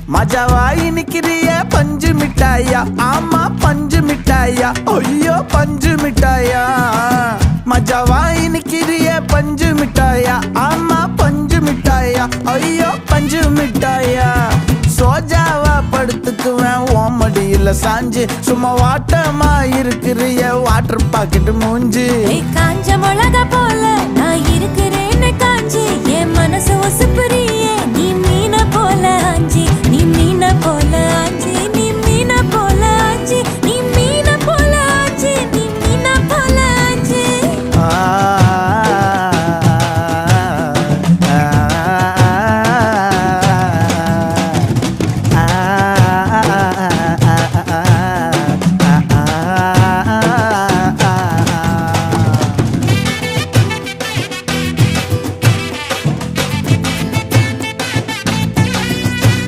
மஜாவாய் நிக்கிறிய பஞ்சு மிட்டாயா, ஆமா பஞ்சு மிட்டாயா, ஐயோ பஞ்சு மிட்டாயா. மஜாவாய் நிக்கிறிய பஞ்சு மிட்டாயா, ஆமா பஞ்சு மிட்டாயா, ஐயோ பஞ்சு மிட்டாயா. சோஜாவா படுத்துக்குவேன் ஓமடியில சாஞ்சு, சும்மா வாட்டமா இருக்கிறிய வாட்டர் பாக்கெட் மூஞ்சி. காஞ்ச மிளகா